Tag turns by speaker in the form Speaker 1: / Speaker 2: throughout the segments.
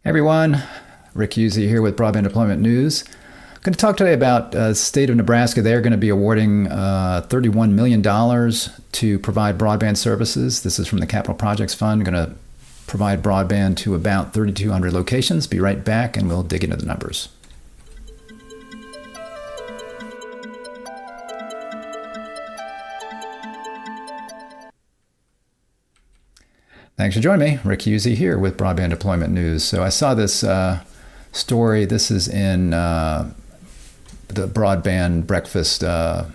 Speaker 1: Hey everyone, Rick Uzzi here with Broadband Deployment News. I'm going to talk today about State of Nebraska. They're going to be awarding $31 million to provide broadband services. This is from the Capital Projects Fund. Going to provide broadband to about 3,200 locations. Be right back and we'll dig into the numbers. Thanks for joining me. Rick Uzzi here with Broadband Deployment News. So I saw this story. This is in the Broadband Breakfast the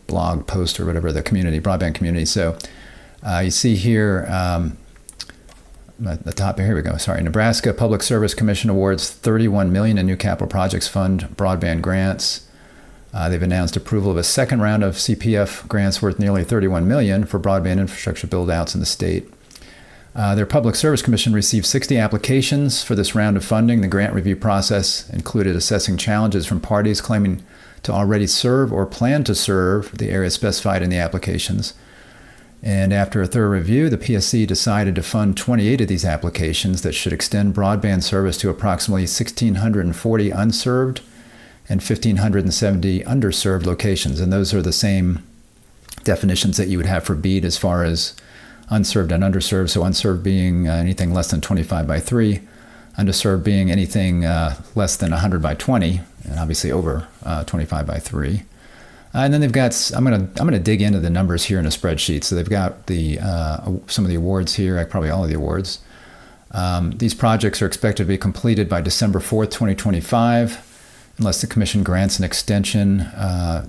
Speaker 1: blog post or whatever, the community, broadband community. So you see here at the top, here we go. Sorry, Nebraska Public Service Commission awards $31 million in new Capital Projects Fund broadband grants. They've announced approval of a second round of CPF grants worth nearly $31 million for broadband infrastructure build-outs in the state. Their Public Service Commission received 60 applications for this round of funding. The grant review process included assessing challenges from parties claiming to already serve or plan to serve the areas specified in the applications. And after a thorough review, the PSC decided to fund 28 of these applications that should extend broadband service to approximately 1,640 unserved and 1,570 underserved locations. And those are the same definitions that you would have for BEAD as far as unserved and underserved. So unserved being anything less than 25 by 3, underserved being anything less than 100 by 20, and obviously over 25 by 3. And then they've got, I'm gonna dig into the numbers here in a spreadsheet. So they've got the some of the awards here, probably all of the awards. These projects are expected to be completed by December 4th, 2025. Unless the commission grants an extension.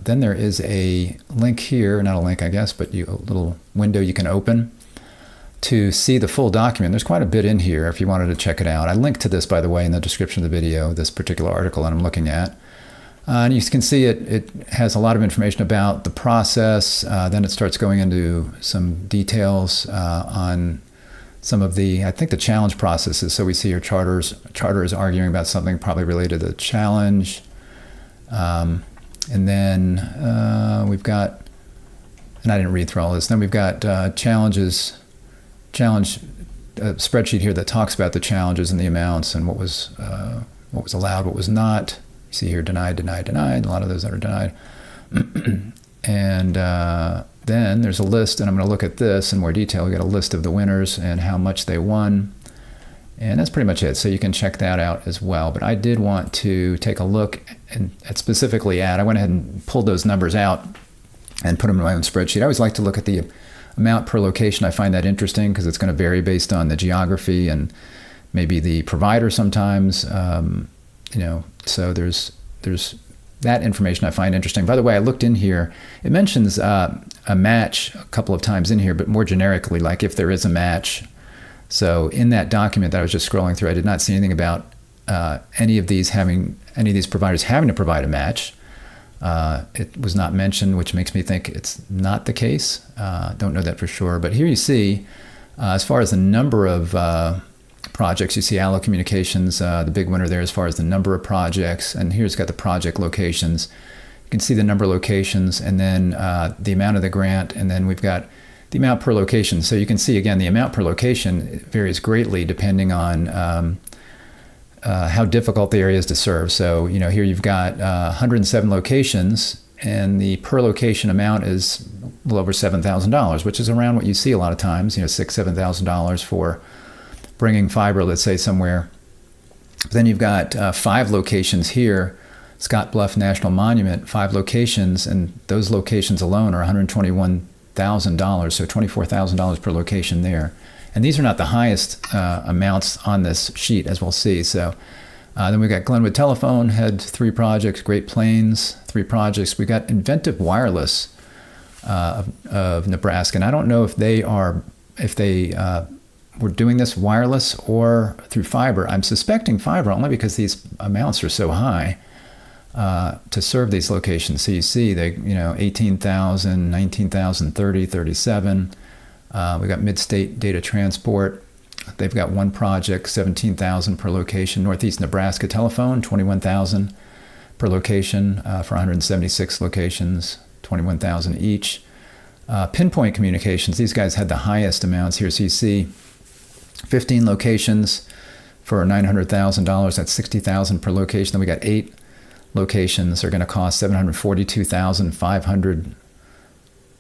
Speaker 1: Then there is a link here, not a link I guess, but a little window you can open to see the full document. There's quite a bit in here if you wanted to check it out. I linked to this, by the way, in the description of the video, this particular article that I'm looking at. And you can see it has a lot of information about the process. Then it starts going into some details on some of the, I think, the challenge processes. So we see here charter is arguing about something probably related to the challenge. And then we've got, and I didn't read through all this, then we've got challenge spreadsheet here that talks about the challenges and the amounts and what was allowed, what was not. You see here denied, denied, denied, a lot of those that are denied. And then there's a list, and I'm going to look at this in more detail. We got a list of the winners and how much they won. And that's pretty much it. So you can check that out as well. But I did want to take a look at specifically I went ahead and pulled those numbers out and put them in my own spreadsheet. I always like to look at the amount per location. I find that interesting because it's going to vary based on the geography and maybe the provider sometimes. So there's that information I find interesting. By the way, I looked in here. It mentions a match a couple of times in here, but more generically, like if there is a match. So in that document that I was just scrolling through, I did not see anything about any of these providers having to provide a match. It was not mentioned, which makes me think it's not the case. Don't know that for sure. But here you see, as far as the number of projects, you see Allo Communications, the big winner there as far as the number of projects, and here's got the project locations. You can see the number of locations and then the amount of the grant, and then we've got the amount per location. So you can see again the amount per location varies greatly depending on how difficult the area is to serve. So here you've got 107 locations, and the per location amount is a little over $7,000, which is around what you see a lot of times. $6,000-7,000 for bringing fiber, let's say, somewhere. But then you've got 5 locations here, Scott Bluff National Monument, 5 locations, and those locations alone are $121,000, so $24,000 per location there. And these are not the highest amounts on this sheet, as we'll see. So then we've got Glenwood Telephone, had 3 projects, Great Plains, 3 projects. We've got Inventive Wireless of Nebraska, and I don't know if they we're doing this wireless or through fiber. I'm suspecting fiber only because these amounts are so high to serve these locations. So you see they, 18,000, 19,000, 30, 37. We got Mid-State Data Transport. They've got 1 project, 17,000 per location. Northeast Nebraska Telephone, 21,000 per location for 176 locations, 21,000 each. Pinpoint Communications, these guys had the highest amounts here. So you see 15 locations, for $900,000. That's $60,000 per location. Then we got 8 locations. They're going to cost $742,500.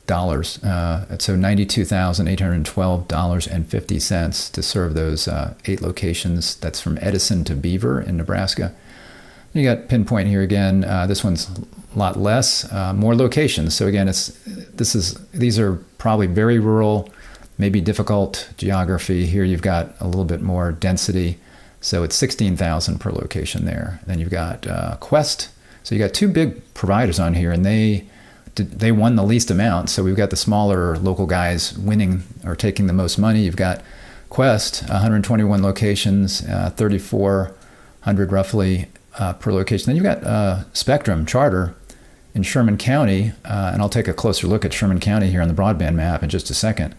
Speaker 1: So $92,812.50 to serve those 8 locations. That's from Edison to Beaver in Nebraska. You got Pinpoint here again. This one's a lot less, more locations. So again, these are probably very rural, maybe difficult geography. Here you've got a little bit more density. So it's $16,000 per location there. Then you've got Qwest. So you got 2 big providers on here, and they won the least amount. So we've got the smaller local guys winning or taking the most money. You've got Qwest, 121 locations, 3,400 roughly per location. Then you've got Spectrum Charter in Sherman County, and I'll take a closer look at Sherman County here on the broadband map in just a second.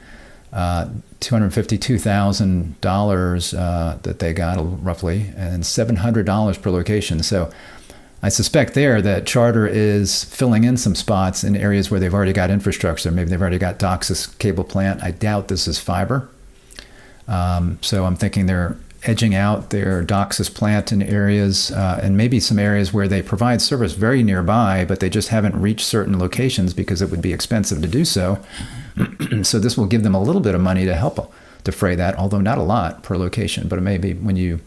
Speaker 1: $252,000 that they got roughly, and $700 per location. So I suspect there that Charter is filling in some spots in areas where they've already got infrastructure. Maybe they've already got DOCSIS cable plant. I doubt this is fiber. So I'm thinking they're edging out their DOCSIS plant in areas and maybe some areas where they provide service very nearby, but they just haven't reached certain locations because it would be expensive to do so. So this will give them a little bit of money to help defray that, although not a lot per location. But maybe when you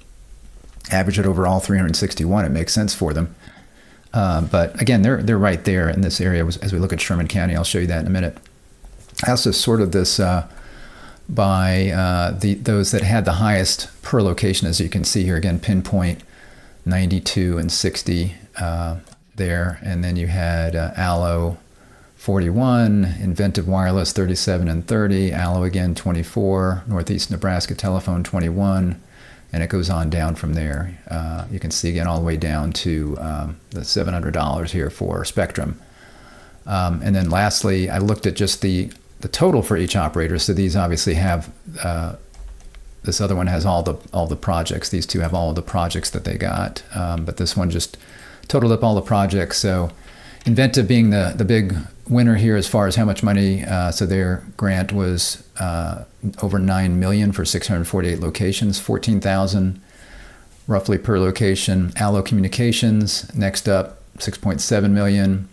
Speaker 1: average it over all 361, it makes sense for them. But again, they're right there in this area as we look at Sherman County. I'll show you that in a minute. I also sorted this by those that had the highest per location, as you can see here. Again, Pinpoint 92 and 60 there, and then you had Allo 41, Inventive Wireless 37 and 30, Allo again 24, Northeast Nebraska Telephone 21, and it goes on down from there. You can see again all the way down to the $700 here for Spectrum. And then lastly, I looked at just the total for each operator. So these obviously have, this other one has all the projects. These 2 have all of the projects that they got. But this one just totaled up all the projects. So Inventive being the big winner here as far as how much money. So their grant was over $9 million for 648 locations, $14,000 roughly per location. Allo Communications next up, $6.7 million.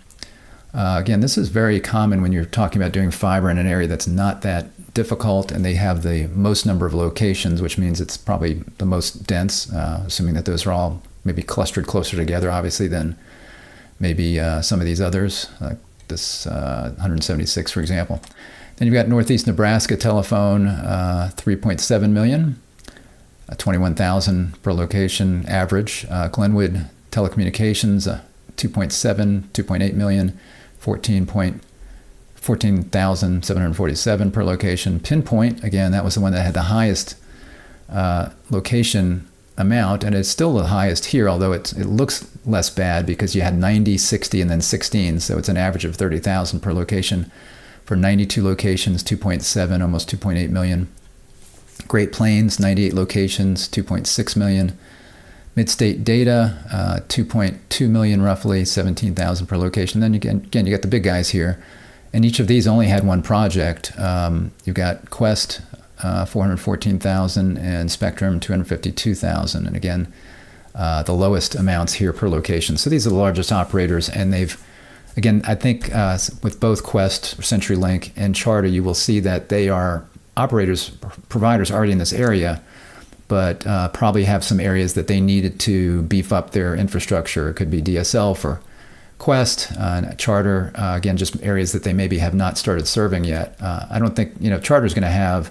Speaker 1: Again, this is very common when you're talking about doing fiber in an area that's not that difficult, and they have the most number of locations, which means it's probably the most dense, assuming that those are all maybe clustered closer together, obviously, than maybe some of these others, like this 176, for example. Then you've got Northeast Nebraska Telephone, $3.7 million, 21,000 per location average. Glenwood Telecommunications, 2.8 million, 14,747 per location. Pinpoint, again, that was the one that had the highest location amount, and it's still the highest here, although it looks less bad because you had 90, 60, and then 16, so it's an average of 30,000 per location for 92 locations, 2.7, almost 2.8 million. Great Plains, 98 locations, 2.6 million. Mid-State Data, 2.2 million roughly, 17,000 per location. Then again, you got the big guys here, and each of these only had one project. You've got Qwest, 414,000, and Spectrum, 252,000. And again, the lowest amounts here per location. So these are the largest operators, and they've, again, I think with both Qwest, CentryLink, and Charter, you will see that they are providers already in this area, but probably have some areas that they needed to beef up their infrastructure. It could be DSL for Qwest, Charter, again, just areas that they maybe have not started serving yet. I don't think, Charter's going to have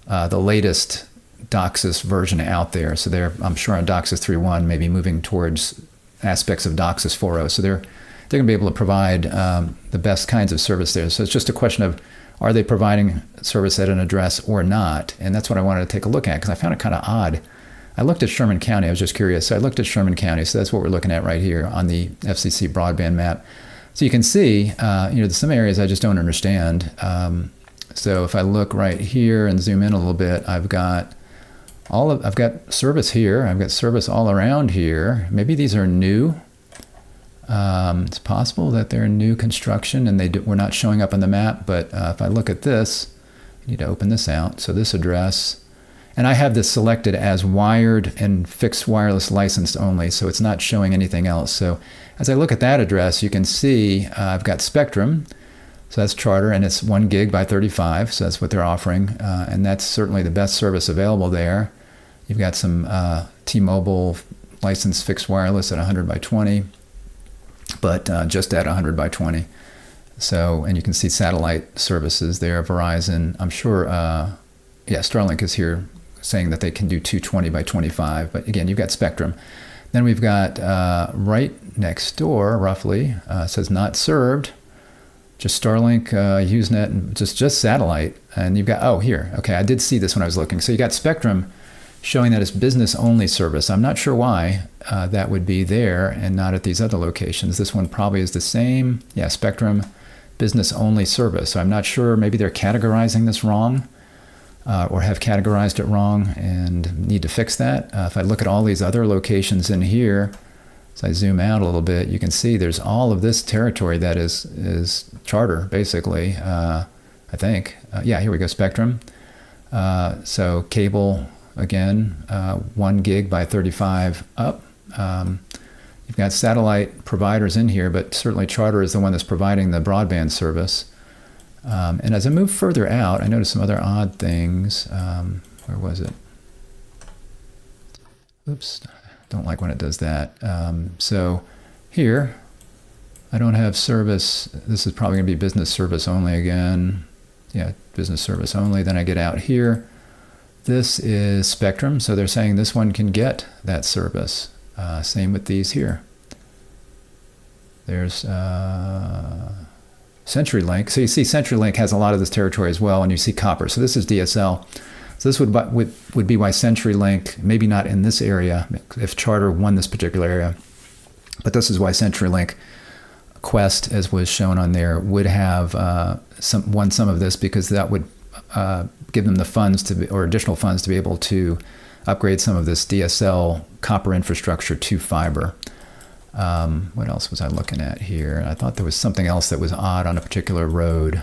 Speaker 1: the latest DOCSIS version out there. So they're, I'm sure, on DOCSIS 3.1, maybe moving towards aspects of DOCSIS 4.0. So they're going to be able to provide the best kinds of service there. So it's just a question of, are they providing service at an address or not? And that's what I wanted to take a look at, because I found it kind of odd. I looked at Sherman County. I was just curious. So I looked at Sherman County. So that's what we're looking at right here on the FCC broadband map. So you can see, there's some areas I just don't understand. So if I look right here and zoom in a little bit, I've got service here. I've got service all around here. Maybe these are new. It's possible that they're new construction and were not showing up on the map. But if I look at this, I need to open this out. So this address, And I have this selected as wired and fixed wireless licensed only, so it's not showing anything else. So as I look at that address, you can see I've got Spectrum, so that's Charter, and it's 1 gig by 35, so that's what they're offering, and that's certainly the best service available there. You've got some T-Mobile licensed fixed wireless at 100 by 20, but just at 100 by 20. So, and you can see satellite services there, Verizon. I'm sure, Starlink is here saying that they can do 220 by 25, but again, you've got Spectrum. Then we've got right next door, roughly, says not served, just Starlink, Usenet, and just satellite. And you've got, here, okay, I did see this when I was looking. So you got Spectrum showing that it's business-only service. I'm not sure why that would be there and not at these other locations. This one probably is the same. Yeah, Spectrum, business-only service. So I'm not sure, maybe they're categorizing this wrong. Or have categorized it wrong and need to fix that. If I look at all these other locations in here, as I zoom out a little bit, you can see there's all of this territory that is Charter, basically, I think. Here we go, Spectrum. So cable, again, 1 gig by 35 up. You've got satellite providers in here, but certainly Charter is the one that's providing the broadband service. And as I move further out, I noticed some other odd things. Where was it? Oops, don't like when it does that. So here, I don't have service. This is probably going to be business service only again. Yeah, business service only. Then I get out here. This is Spectrum, so they're saying this one can get that service. Same with these here. There's CentryLink. So you see CentryLink has a lot of this territory as well, and you see copper. So this is DSL. So this would be why CentryLink, maybe not in this area, if Charter won this particular area, but this is why CentryLink, Qwest, as was shown on there, would have won some of this, because that would give them the funds or additional funds to be able to upgrade some of this DSL copper infrastructure to fiber. What else was I looking at here? I thought there was something else that was odd on a particular road.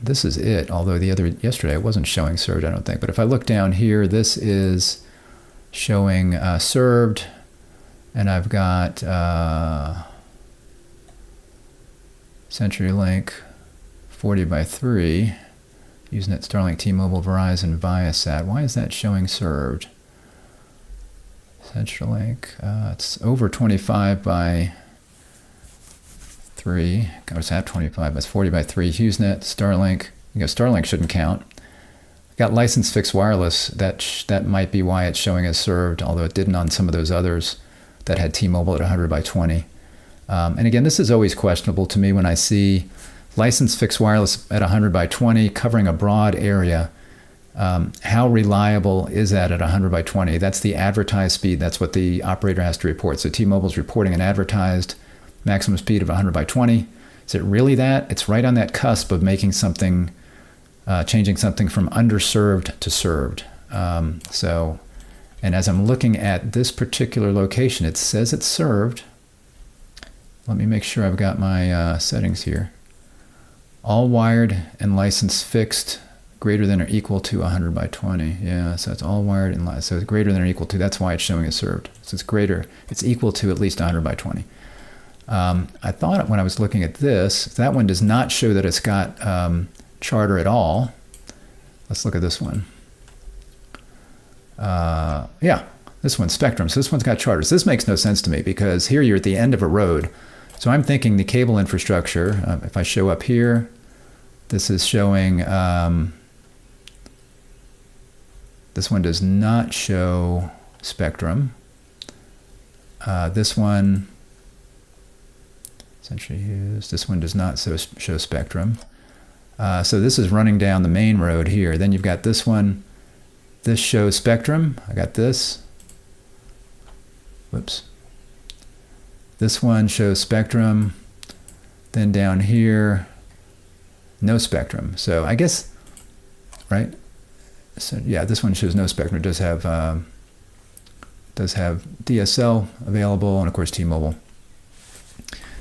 Speaker 1: This is it, although yesterday it wasn't showing served, I don't think. But if I look down here, this is showing served, and I've got CenturyLink 40 by 3, Usenet, Starlink, T-Mobile, Verizon, Viasat. Why is that showing served? CenturyLink, it's over 25 by 3. I was at 25, but it's 40 by 3. Usenet, Starlink. Starlink shouldn't count. Got licensed fixed wireless. That might be why it's showing as served, although it didn't on some of those others that had T-Mobile at 100 by 20. And again, this is always questionable to me when I see licensed fixed wireless at 100 by 20 covering a broad area. How reliable is that at 100 by 20? That's the advertised speed. That's what the operator has to report. So T-Mobile's reporting an advertised maximum speed of 100 by 20. Is it really that? It's right on that cusp of making something, changing something from underserved to served. And as I'm looking at this particular location, it says it's served. Let me make sure I've got my settings here. All wired and licensed fixed, greater than or equal to 100 by 20. Yeah, so it's all wired and so it's greater than or equal to. That's why it's showing as served. So it's greater. It's equal to at least 100 by 20. I thought when I was looking at this, that one does not show that it's got Charter at all. Let's look at this one. This one's Spectrum. So this one's got Charter. So this makes no sense to me, because here you're at the end of a road. So I'm thinking the cable infrastructure, if I show up here, this is showing, this one does not show Spectrum. This one, essentially used, this one does not show Spectrum. So this is running down the main road here. Then you've got this one. This shows Spectrum. I got this. Whoops. This one shows Spectrum. Then down here, no Spectrum. So I guess, right? So yeah, this one shows no Spectrum. It does have DSL available, and of course T-Mobile.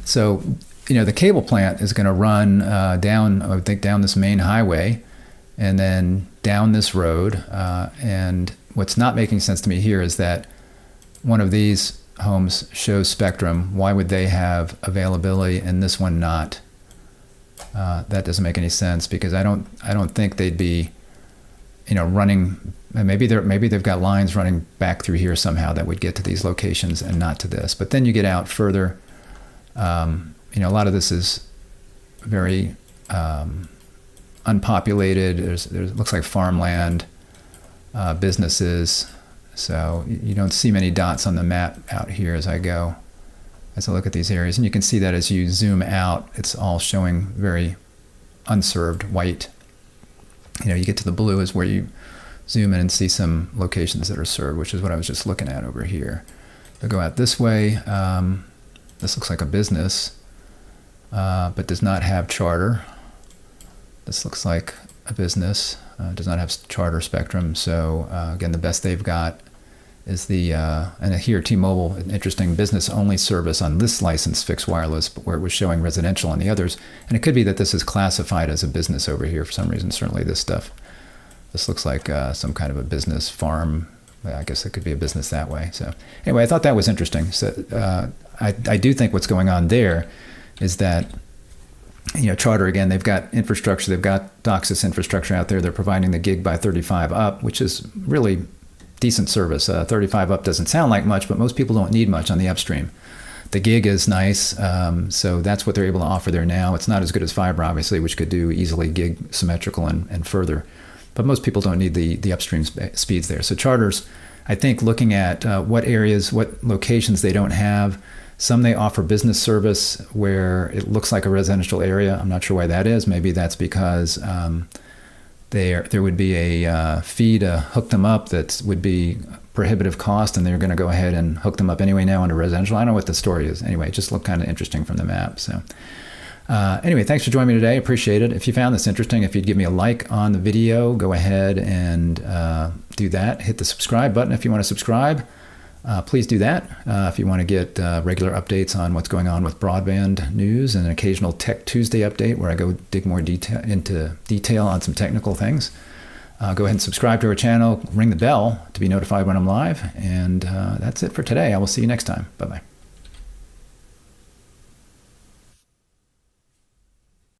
Speaker 1: So the cable plant is going to run down, I think, down this main highway, and then down this road. And what's not making sense to me here is that one of these homes shows spectrum. Why would they have availability and this one not? That doesn't make any sense, because I don't think they'd be, running. Maybe they've got lines running back through here somehow that would get to these locations and not to this. But then you get out further. A lot of this is very unpopulated. There's looks like farmland, businesses. So you don't see many dots on the map out here as I look at these areas. And you can see that as you zoom out, it's all showing very unserved white. You get to the blue is where you zoom in and see some locations that are served, which is what I was just looking at over here. So go out this way. This looks like a business, but does not have charter. This looks like a business, does not have charter spectrum. So again, the best they've got is and here T-Mobile, an interesting business-only service on this licensed fixed wireless, but where it was showing residential on the others. And it could be that this is classified as a business over here for some reason. Certainly this looks like some kind of a business farm. I guess it could be a business that way. So anyway, I thought that was interesting. So I do think what's going on there is that, Charter, again, they've got infrastructure, they've got DOCSIS infrastructure out there. They're providing the gig by 35 up, which is really decent service. 35 up doesn't sound like much, but most people don't need much on the upstream. The gig is nice, so that's what they're able to offer there now. It's not as good as fiber, obviously, which could do easily gig symmetrical and further. But most people don't need the upstream speeds there. So Charter's, I think, looking at what areas, what locations they don't have. Some they offer business service where it looks like a residential area. I'm not sure why that is. Maybe that's because there would be a fee to hook them up that would be prohibitive cost, and they're going to go ahead and hook them up anyway now into residential. I don't know what the story is. Anyway, it just looked kind of interesting from the map. So anyway, thanks for joining me today. Appreciate it. If you found this interesting, if you'd give me a like on the video, go ahead and do that. Hit the subscribe button if you want to subscribe. Please do that. If you want to get regular updates on what's going on with broadband news, and an occasional Tech Tuesday update where I go dig more into detail on some technical things, go ahead and subscribe to our channel, ring the bell to be notified when I'm live. And that's it for today. I will see you next time. Bye-bye.